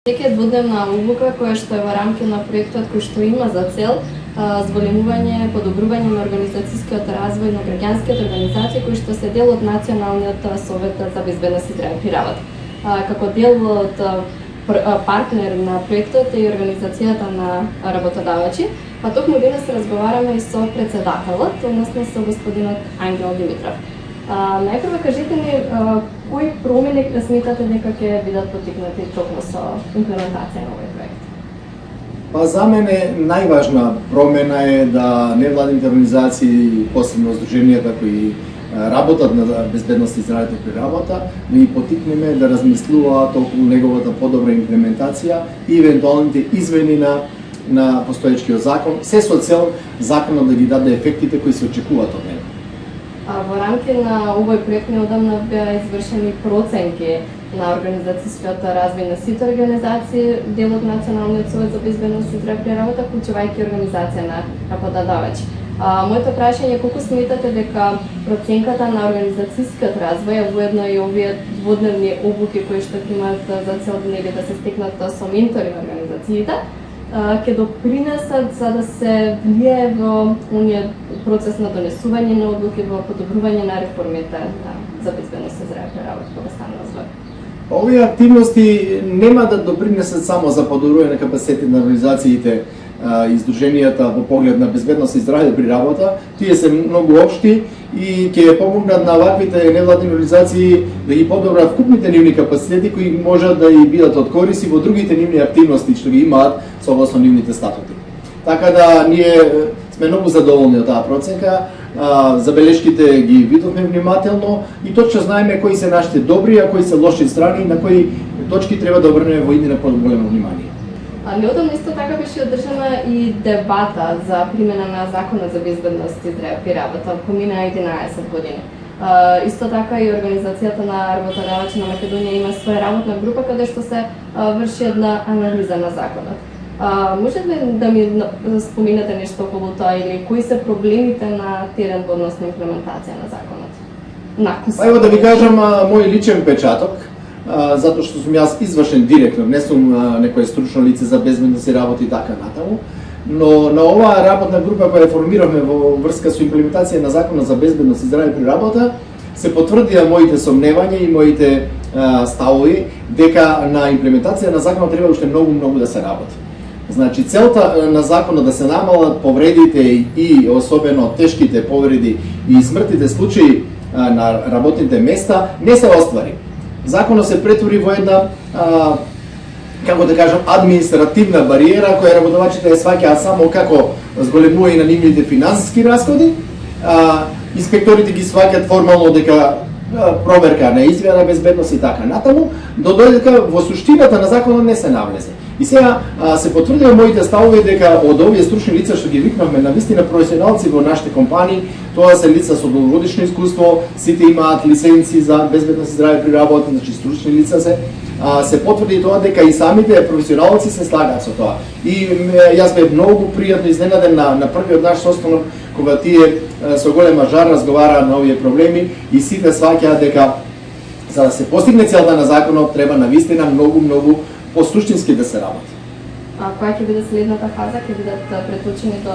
Дека е двудневна обука која што е во рамки на проектот кој што има за цел зголемување, подобрување на организацијскиот развој на граѓанските организации кои што се дел од Националниот совет за безбедност и здраве при работа. Како дел од партнер на проектот е и организацијата на работодавачи, па токму денес разговараме и со председателот, односно со господинот Ангел Димитров. Најпрво кажете ни кои промени смятате дека ќе бидат поттикнати токму со имплементација на овој проект? Па за мене најважна промена е да невладините организации, посебно здруженијата кои работат на безбедност и здравето при работа, да ги поттикнеме да размислуваат околу неговата подобра имплементација и евентуалните измени на постоечкиот закон, се со цел законот да ги даде ефектите кои се очекуваат од него. Во рамки на овој проект неодамна беа извршени проценки на организацијскиот развој на сите организации, дел од Националниот совет за безбедност и здраве при работа, вклучувајќи организација на работодавачи. Моето прашање е колку сметате дека проценката на организацијскиот развој, а воедно и овие двудневни обуки кои што имаат за цел да се стекнат со ментори на организациите, ќе допринесат за да се влие во ониот процес на донесување на одлуки, во подобрување на реформите за безбедност и здраве при работа во стан развој? Овие активности нема да допринесат само за подобрување на капацитетите на организациите и здруженијата во поглед на безбедност и здраве при работа, тие се многу општи и ќе помогнат на ваквите невладини организации да ги подобрат вкупните нивни капацитети кои можат да и бидат од корист и во другите нивни активности што ги имаат согласно нивните статути. Така да ние сме многу задоволни од таа проценка, забелешките ги видовме внимателно и точно знаеме кои се нашите добри, а кои се лоши страни и на кои точки треба да обрнеме во иднина поголемо внимание. Неодамно исто така беше одржана и дебата за примена на Законот за безбедност и здраве при работа, помина 11 години. Исто така и Организацијата на работодавачи на Македонија има своја работна група каде што се врши една анализа на законот. Можете ли да ми споменете нешто околу тоа или кои се проблемите на терен во однос на имплементација на законот? Ево да ви кажам мој личен печаток, затоа што сум јас извршен директор, не сум некое стручно лице за безбедност и работа и така натаму, но на оваа работна група која формиравме во врска со имплементација на Законот за безбедност и здраве при работа, се потврдија моите сомневања и моите ставови дека на имплементација на законот треба уште многу да се работи. Значи целта на законот да се намалат повредите и особено тешките повреди и смртните случаи на работните места не се оствари. Законот се претвори во една како да кажам административна бариера која работодавачите ја сваќаат само како зголемување на нивните финансиски расходи, инспекторите ги сваќаат формално дека проверка на извија на безбедност и така натаму, додека во суштината на законот не се навлезе. И сега се потврдија моите ставови дека од овие стручни лица што ги викнавме на вистина професионалци во нашите компании, тоа се лица со долгогодишно искуство, сите имаат лиценци за безбедност и здраве при работа, значи стручни лица се потврди тоа дека и самите професионалци се слагаат со тоа. И јас бев многу пријатно изненаден на првиот наш состанок кога тие со голема жар разговараа на овие проблеми и сите сваќаат дека за да се постигне целта на законот треба навистина многу посуштински да се работи. Која ќе биде следната фаза? Ќе бидат преточени до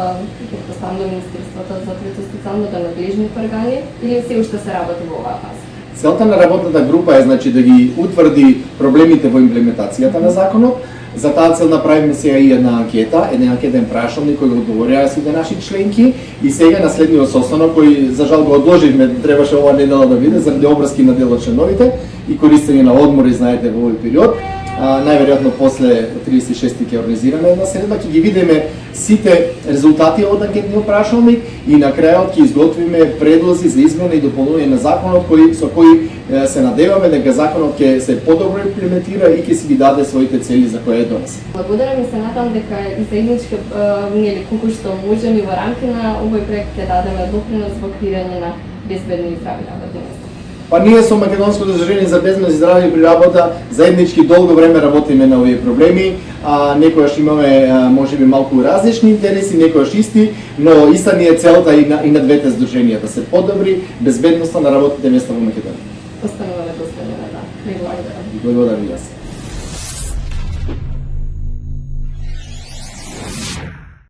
Министерството за специјално до надлежните органи или се уште се работи во оваа фаза? Целта на работната група е значи да ги утврди проблемите во имплементацијата на законот. За таа цел направиме сега и една анкета, еден анкетен прашалник кој го одговорија сите наши членки и сега на следниот состанок кој за жал го одложивме, требаше ова недела да биде заради обврски на дел од членовите и користење на одмори, знаете, во овој период. Најверојатно после 36-ти ќе организираме една среда, ќе ги видиме сите резултати од анкетниот прашалник и на крајот ќе изготвиме предлози за измена и дополнување на законот со кои се надеваме дека законот ќе се подобро имплементира и ќе си ги даде своите цели за кои е донесен. Благодарам и се надам дека и заеднички ние колку што можеме во рамки на овој проект ќе дадеме допринос во креирање на безбедни и здрави работни места. Па ние со Македонското здружение за безбедност и здраве при работа заеднички долго време работиме на овие проблеми, некојаш имаме можеби малку различни интереси, некојаш исти, но иста ни е целта и на двете здруженија да се подобри безбедноста на работните места во Македонија. Остануваме достојни, да. Благодарам. Благодарам и јас.